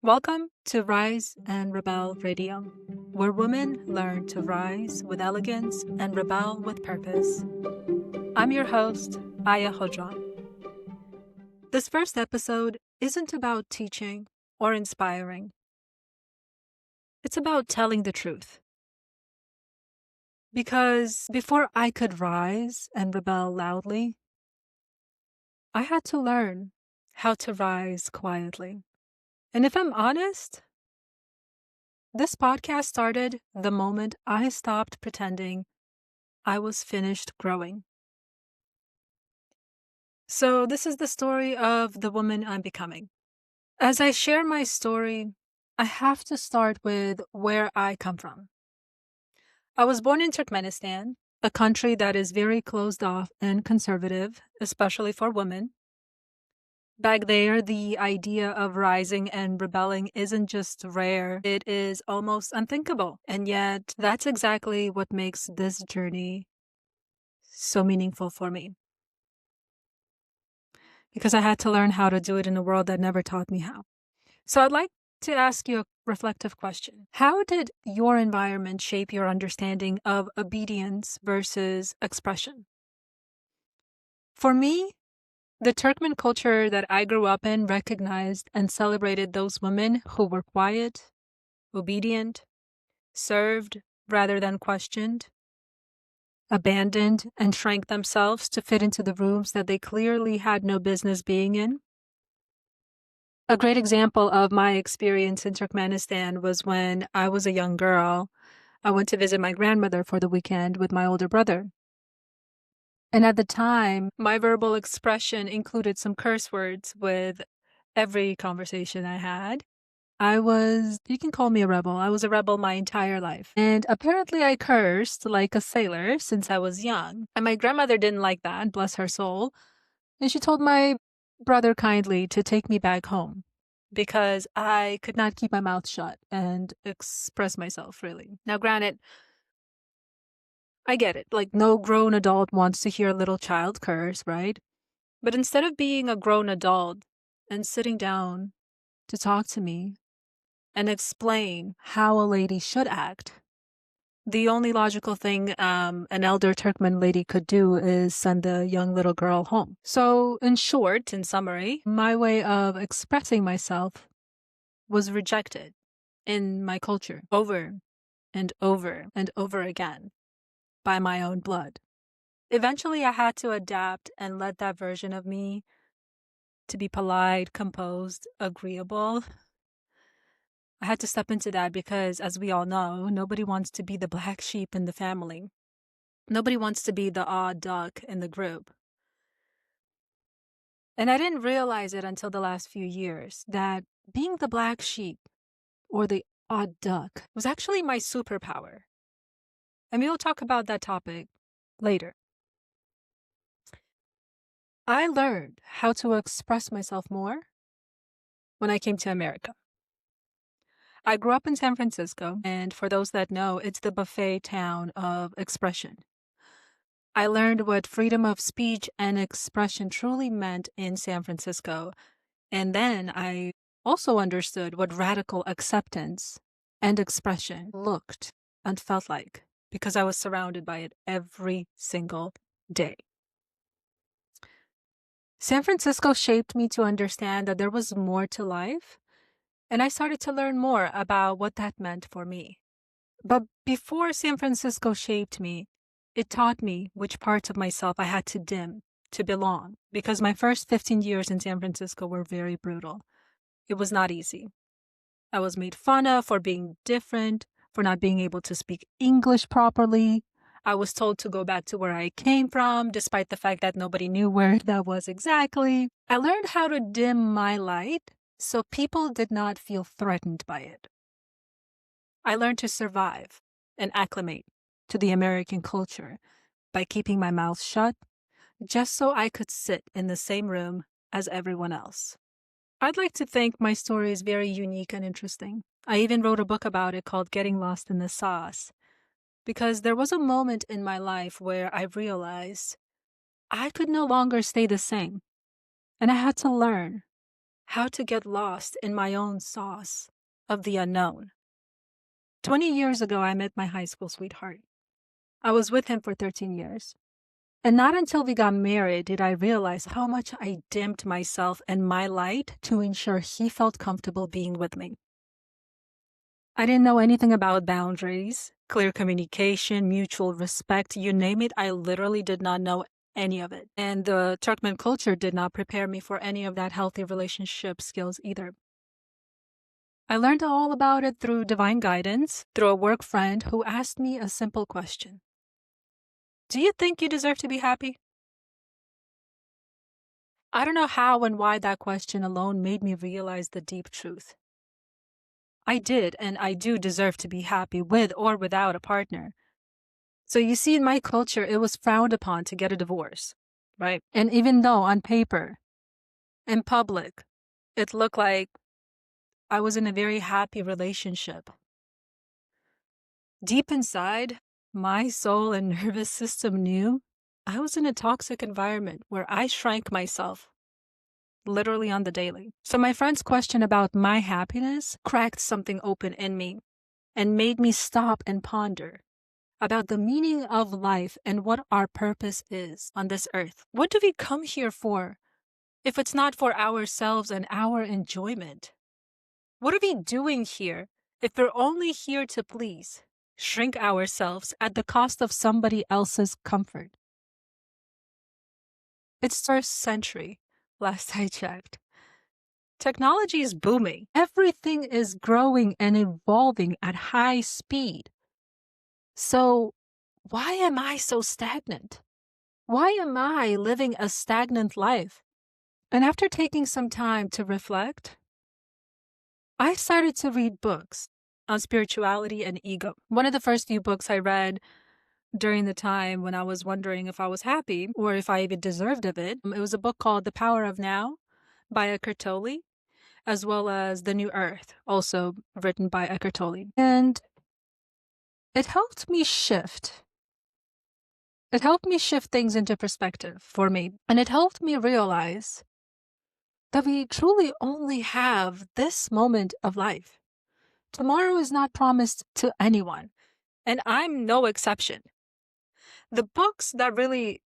Welcome to Rise and Rebel Radio, where women learn to rise with elegance and rebel with purpose. I'm your host, Hoja. This first episode isn't about teaching or inspiring. It's about telling the truth. Because before I could rise and rebel loudly, I had to learn how to rise quietly. And if I'm honest, this podcast started the moment I stopped pretending I was finished growing. So, this is the story of the woman I'm becoming. As I share my story, I have to start with where I come from. I was born in Turkmenistan, a country that is very closed off and conservative, especially for women. Back there, the idea of rising and rebelling isn't just rare, it is almost unthinkable. And yet, that's exactly what makes this journey so meaningful for me. Because I had to learn how to do it in a world that never taught me how. So I'd like to ask you a reflective question. How did your environment shape your understanding of obedience versus expression? For me, the Turkmen culture that I grew up in recognized and celebrated those women who were quiet, obedient, served rather than questioned, abandoned and shrank themselves to fit into the rooms that they clearly had no business being in. A great example of my experience in Turkmenistan was when I was a young girl. I went to visit my grandmother for the weekend with my older brother. And at the time, my verbal expression included some curse words with every conversation I had. You can call me a rebel. I was a rebel my entire life. And apparently I cursed like a sailor since I was young. And my grandmother didn't like that, bless her soul. And she told my brother kindly to take me back home because I could not keep my mouth shut and express myself freely. Now, granted, I get it. Like, no grown adult wants to hear a little child curse, right? But instead of being a grown adult and sitting down to talk to me and explain how a lady should act, the only logical thing an elder Turkmen lady could do is send the young little girl home. So, in short, in summary, my way of expressing myself was rejected in my culture over and over and over again by my own blood. Eventually, I had to adapt and let that version of me to be polite, composed, agreeable. I had to step into that because, as we all know, nobody wants to be the black sheep in the family. Nobody wants to be the odd duck in the group. And I didn't realize it until the last few years that being the black sheep or the odd duck was actually my superpower. And we will talk about that topic later. I learned how to express myself more when I came to America. I grew up in San Francisco, and for those that know, it's the buffet town of expression. I learned what freedom of speech and expression truly meant in San Francisco, and then I also understood what radical acceptance and expression looked and felt like because I was surrounded by it every single day. San Francisco shaped me to understand that there was more to life, and I started to learn more about what that meant for me. But before San Francisco shaped me, it taught me which parts of myself I had to dim to belong, because my first 15 years in San Francisco were very brutal. It was not easy. I was made fun of for being different, for not being able to speak English properly. I was told to go back to where I came from, despite the fact that nobody knew where that was exactly. I learned how to dim my light so people did not feel threatened by it. I learned to survive and acclimate to the American culture by keeping my mouth shut, just so I could sit in the same room as everyone else. I'd like to think my story is very unique and interesting. I even wrote a book about it called Getting Lost in the Sauce, because there was a moment in my life where I realized I could no longer stay the same, and I had to learn how to get lost in my own sauce of the unknown. 20 years ago, I met my high school sweetheart. I was with him for 13 years. And not until we got married did I realize how much I dimmed myself and my light to ensure he felt comfortable being with me. I didn't know anything about boundaries, clear communication, mutual respect, you name it. I literally did not know any of it. And the Turkmen culture did not prepare me for any of that healthy relationship skills either. I learned all about it through divine guidance, through a work friend who asked me a simple question. Do you think you deserve to be happy? I don't know how and why that question alone made me realize the deep truth. I did, and I do deserve to be happy with or without a partner. So you see, in my culture, it was frowned upon to get a divorce, right? And even though on paper, in public, it looked like I was in a very happy relationship, deep inside, my soul and nervous system knew I was in a toxic environment where I shrank myself literally on the daily. So my friend's question about my happiness cracked something open in me and made me stop and ponder about the meaning of life and what our purpose is on this earth. What do we come here for if it's not for ourselves and our enjoyment? What are we doing here if we're only here to please, shrink ourselves at the cost of somebody else's comfort? It's first century, last I checked. Technology is booming. Everything is growing and evolving at high speed. So why am I so stagnant? Why am I living a stagnant life? And after taking some time to reflect, I started to read books on spirituality and ego. One of the first few books I read during the time when I was wondering if I was happy or if I even deserved of it, it was a book called The Power of Now by Eckhart Tolle, as well as The New Earth, also written by Eckhart Tolle. And it helped me shift. It helped me shift things into perspective for me. And it helped me realize that we truly only have this moment of life. Tomorrow is not promised to anyone, and I'm no exception. The books that really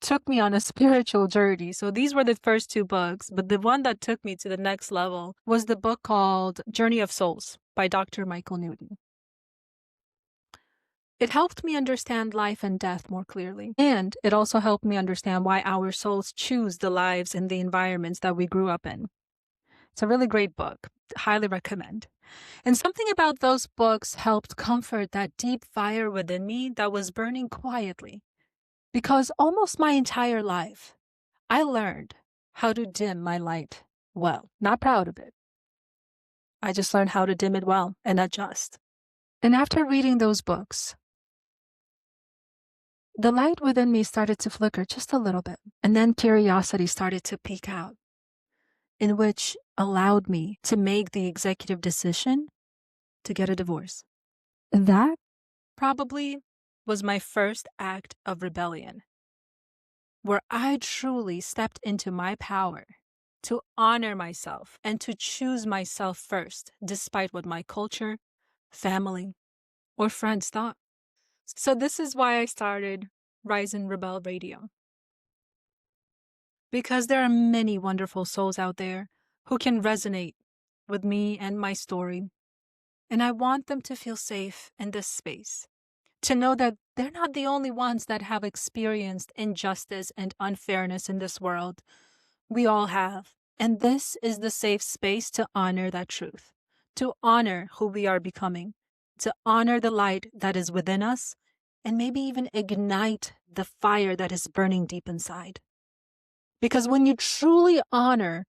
took me on a spiritual journey, so these were the first two books, but the one that took me to the next level was the book called Journey of Souls by Dr. Michael Newton. It helped me understand life and death more clearly, and it also helped me understand why our souls choose the lives and the environments that we grew up in. It's a really great book. Highly recommend. And something about those books helped comfort that deep fire within me that was burning quietly. Because almost my entire life, I learned how to dim my light well. Not proud of it. I just learned how to dim it well and adjust. And after reading those books, the light within me started to flicker just a little bit. And then curiosity started to peek out, in which allowed me to make the executive decision to get a divorce. That probably was my first act of rebellion, where I truly stepped into my power to honor myself and to choose myself first, despite what my culture, family, or friends thought. So this is why I started Rise and Rebel Radio. Because there are many wonderful souls out there who can resonate with me and my story. And I want them to feel safe in this space, to know that they're not the only ones that have experienced injustice and unfairness in this world. We all have. And this is the safe space to honor that truth, to honor who we are becoming, to honor the light that is within us, and maybe even ignite the fire that is burning deep inside. Because when you truly honor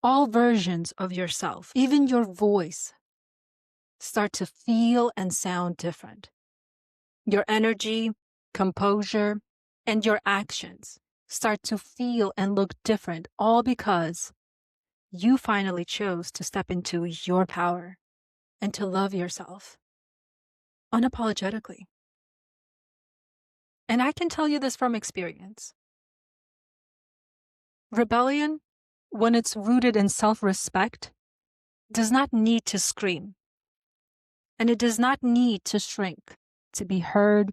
all versions of yourself, even your voice, start to feel and sound different. Your energy, composure, and your actions start to feel and look different, all because you finally chose to step into your power and to love yourself unapologetically. And I can tell you this from experience. Rebellion when it's rooted in self-respect, does not need to scream. And it does not need to shrink to be heard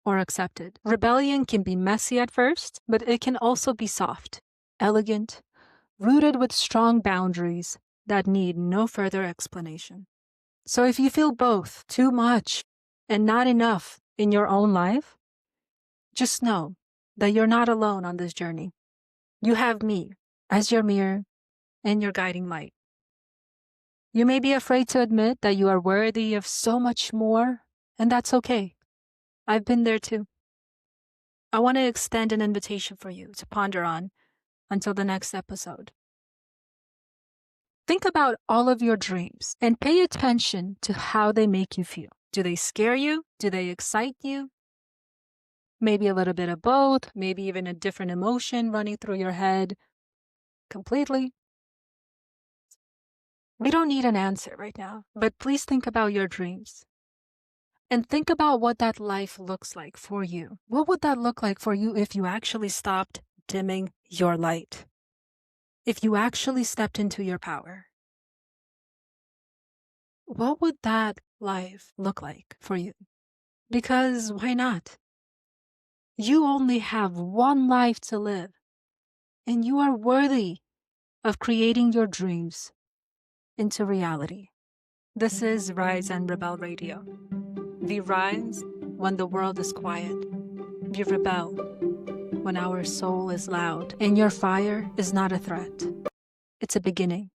or accepted. Rebellion can be messy at first, but it can also be soft, elegant, rooted with strong boundaries that need no further explanation. So if you feel both too much and not enough in your own life, just know that you're not alone on this journey. You have me as your mirror and your guiding light. You may be afraid to admit that you are worthy of so much more, and that's okay. I've been there too. I want to extend an invitation for you to ponder on until the next episode. Think about all of your dreams and pay attention to how they make you feel. Do they scare you? Do they excite you? Maybe a little bit of both, maybe even a different emotion running through your head. Completely. We don't need an answer right now, but please think about your dreams. And think about what that life looks like for you. What would that look like for you if you actually stopped dimming your light? If you actually stepped into your power? What would that life look like for you? Because why not? You only have one life to live, and you are worthy of creating your dreams into reality. This is Rise and Rebel Radio. We rise when the world is quiet. We rebel when our soul is loud, and your fire is not a threat. It's a beginning.